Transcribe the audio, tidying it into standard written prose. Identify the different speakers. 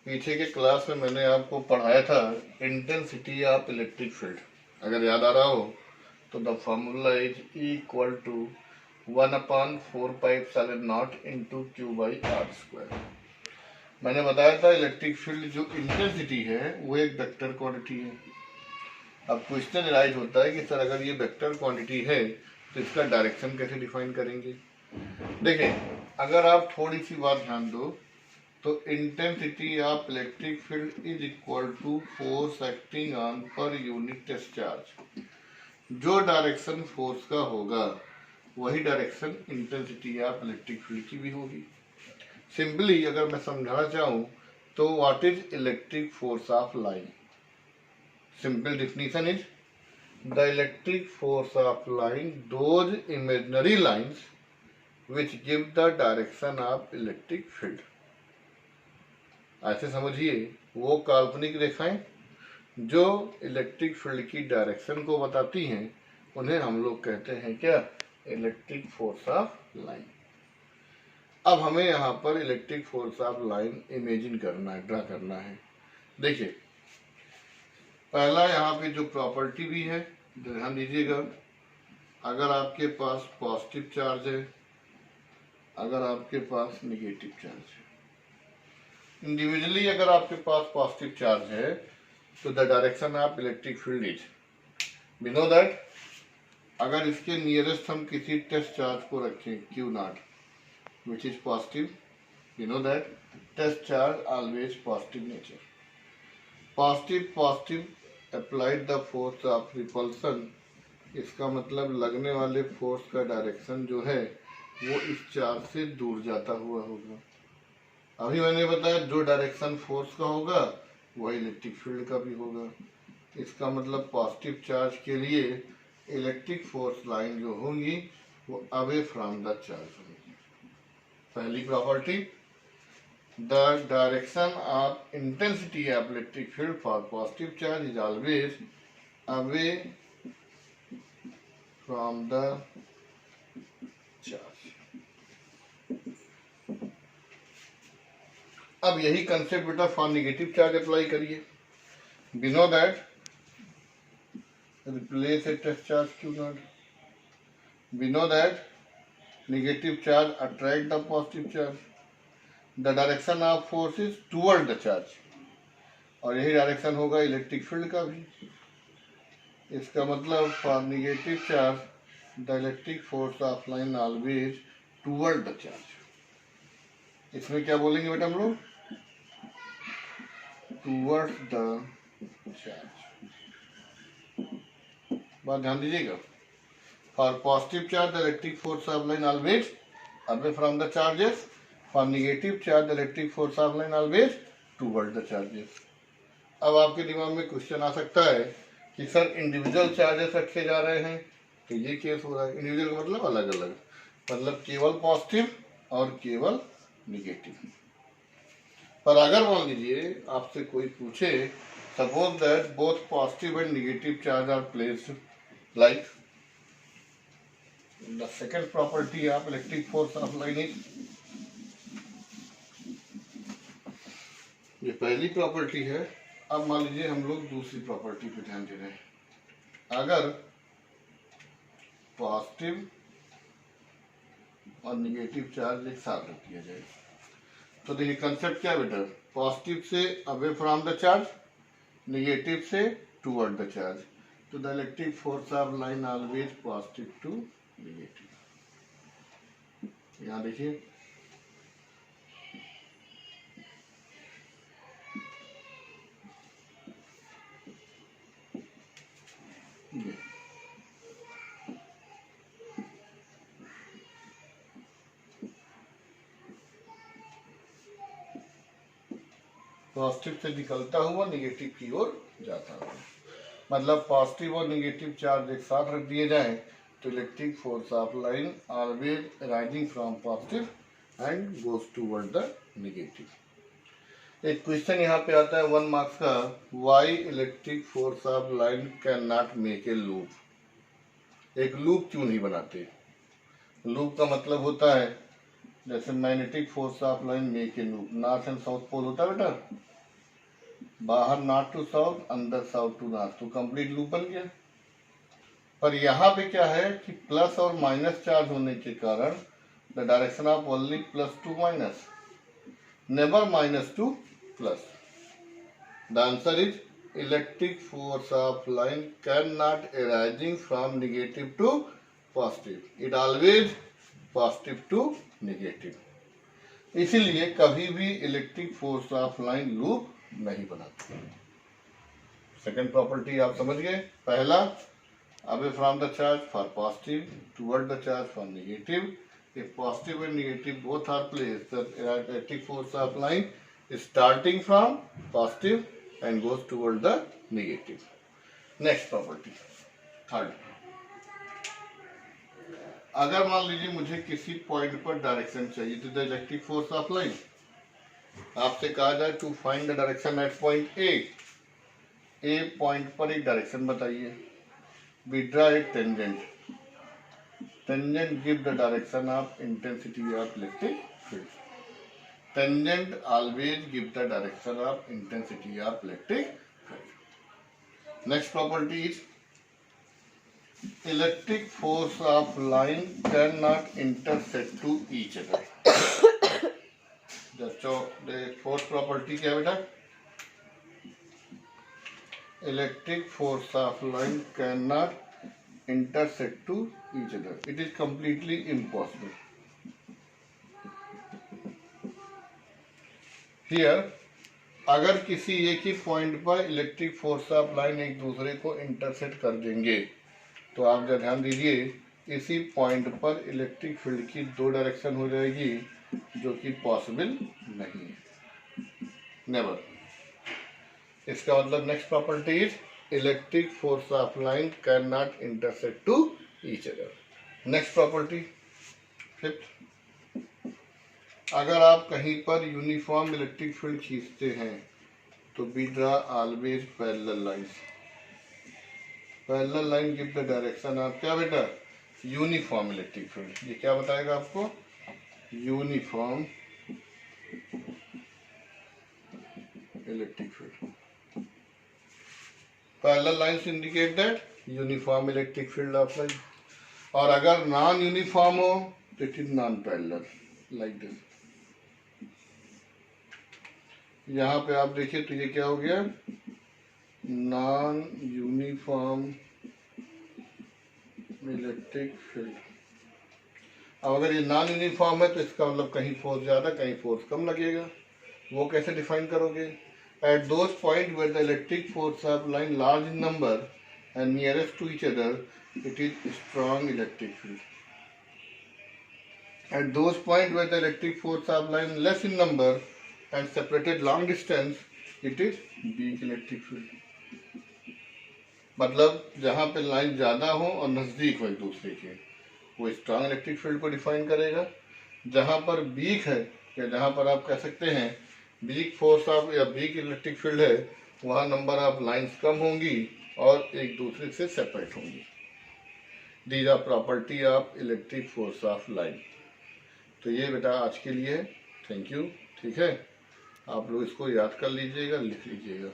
Speaker 1: पीछे के क्लास में मैंने आपको पढ़ाया था इंटेंसिटी ऑफ इलेक्ट्रिक फील्ड। अगर याद आ रहा हो तो the formula is equal to 1/4πε0 into q by r square. मैंने बताया था इलेक्ट्रिक फील्ड जो इंटेंसिटी है वो एक वेक्टर क्वांटिटी है। अब क्वेश्चन राइज होता है कि सर अगर ये वेक्टर क्वांटिटी है तो इसका डायरेक्शन कैसे डिफाइन करेंगे। देखिए, अगर आप थोड़ी सी बात ध्यान दो तो intensity of electric field is equal to force acting on per unit test charge. जो डायरेक्शन फोर्स का होगा वही direction intensity of electric field की भी होगी। सिंपली अगर मैं समझाना चाहूँ तो what is electric force of line. Simple definition is the electric force of line those imaginary lines which give the direction of electric field। ऐसे समझिए, वो काल्पनिक रेखाएं जो इलेक्ट्रिक फील्ड की डायरेक्शन को बताती हैं उन्हें हम लोग कहते हैं क्या, इलेक्ट्रिक फोर्स ऑफ लाइन। अब हमें यहाँ पर electric force of line imagine करना है, ड्रा करना है। देखिए, पहला यहाँ पे जो प्रॉपर्टी भी है ध्यान दीजिएगा, अगर आपके पास पॉजिटिव चार्ज है, अगर आपके पास निगेटिव चार्ज है, इंडिविजुअली अगर आपके पास पॉजिटिव चार्ज है तो the direction of electric field is, we know that अगर इसके नियरेस्ट हम किसी टेस्ट चार्ज को रखें Q0 which is positive, we know that test charge always positive nature। positive applied the force of repulsion, इसका मतलब लगने वाले फोर्स का डायरेक्शन जो है वो इस चार्ज से दूर जाता हुआ होगा। अभी मैंने बताया जो डायरेक्शन फोर्स का होगा वह इलेक्ट्रिक फील्ड का भी होगा। इसका मतलब पॉजिटिव चार्ज के लिए इलेक्ट्रिक फोर्स लाइन जो होंगी वो अवे फ्रॉम द चार्ज होंगी। पहली property, the direction of intensity of electric field for positive charge is always away from the charge. अब यही कंसेप्ट बेटा फॉर नेगेटिव चार्ज अप्लाई करिए। We know that replace a test charge Q0, we know that negative charge attract the positive charge, the direction of force is toward the charge, और यही direction होगा electric field का भी। इसका मतलब for negative charge the electric force of line always toward the charge. इसमें क्या बोलेंगे बेटा हम लोग, टूवर्ड्स द चार्ज। बात ध्यान दीजिएगा, for positive charge the electric force of line always away from the charges, for negative charge the electric force of line always toward the charges। अब आपके दिमाग में क्वेश्चन आ सकता है कि सर इंडिविजुअल चार्जेस रखे जा रहे हैं तो ये केस हो रहा है। इंडिविजुअल का मतलब अलग अलग, मतलब केवल पॉजिटिव और केवल निगेटिव। पर अगर मान लीजिए आपसे कोई पूछे suppose that both positive and negative charge are placed like, the second property of electric force of line is, ये पहली प्रॉपर्टी है। अब मान लीजिए हम लोग दूसरी प्रॉपर्टी पे ध्यान दे रहे हैं। अगर पॉजिटिव और निगेटिव चार्ज एक साथ रख दिया जाए तो देखिए कंसेप्ट क्या बेटा, पॉजिटिव से away from the charge, negative से टूवर्ड द चार्ज, तो the electric force of line always positive to negative. यहाँ देखिए, पॉजिटिव से निकलता हुआ निगेटिव की ओर जाता हुआ, मतलब पॉजिटिव और निगेटिव चार्ज एक साथ रख दिए जाएं तो electric force of line always rising from positive and goes toward the negative. एक क्वेश्चन यहाँ पे आता है 1 मार्क्स का, why electric force of line can not make a loop. एक लूप क्यों नहीं बनाते। लूप का मतलब होता है जैसे magnetic force of line make a loop, north and south pole होता है बेटा, बाहर नॉर्थ टू साउथ, अंदर साउथ टू नॉर्थ, तो कंप्लीट लूप बन गया। पर यहाँ पे क्या है कि प्लस और माइनस चार्ज होने के कारण the direction of only plus to minus, never minus to plus. The answer is electric force of line can not arising from negative to positive, it always positive to negative. इसीलिए कभी भी electric force of line loop नहीं बनाती। Second property आप समझ गए। पहला, away from the charge for positive, toward the charge for negative. If positive and negative both are placed, the electric force of line is starting from positive and goes toward the negative. Next property, third. अगर मान लीजिए मुझे किसी point पर direction चाहिए तो the electric force of line, आपसे कहा जाए to find the direction at point a point पर एक डायरेक्शन बताइए। We draw a tangent, tangent give the direction of intensity of electric field. Tangent always give the direction of intensity of electric field. Next property is electric force of line cannot intersect to each other. the fourth property क्या बेटा? Electric force of line cannot intersect to each other. It is completely impossible. Here, अगर किसी एक ही point पर electric force of line एक दूसरे को intersect कर देंगे तो आप जरा ध्यान दीजिए, इसी पॉइंट पर इलेक्ट्रिक फील्ड की दो डायरेक्शन हो जाएगी जो कि पॉसिबल नहीं है, नेवर। इसका मतलब next property is electric force of line can not intersect to each other. Next property fifth, अगर आप कहीं पर यूनिफॉर्म इलेक्ट्रिक फील्ड खींचते हैं तो we draw always parallel lines. Parallel line give the direction of क्या बेटा? Uniform electric field. ये क्या बताएगा आपको? Uniform electric field. Parallel lines indicate that uniform electric field of line. और अगर नॉन यूनिफॉर्म हो तो it is non parallel, like this. यहां पे आप देखिए तो ये क्या हो गया? Non uniform electric field. अब अगर ये नॉन यूनिफॉर्म है तो इसका मतलब कहीं फोर्स ज्यादा कहीं फोर्स कम लगेगा। वो कैसे डिफाइन करोगे? At those points where the electric force of line large in number and nearest to each other, it is strong electric field. At those points where the electric force of line less in number and separated long distance, it is weak electric field. मतलब जहाँ पे line ज्यादा हो और नजदीक हो एक दूसरे के, वो स्ट्रांग इलेक्ट्रिक फील्ड को डिफाइन करेगा। जहाँ पर वीक है या जहाँ पर आप कह सकते हैं वीक फोर्स ऑफ या वीक इलेक्ट्रिक फील्ड है, वहाँ नंबर ऑफ लाइंस कम होंगी और एक दूसरे से सेपरेट होंगी। These are property of electric force of line. तो ये बेटा आज के लिए थैंक यू, ठीक है। आप लोग इसको याद कर लीजिएगा, लिख लीजिएगा।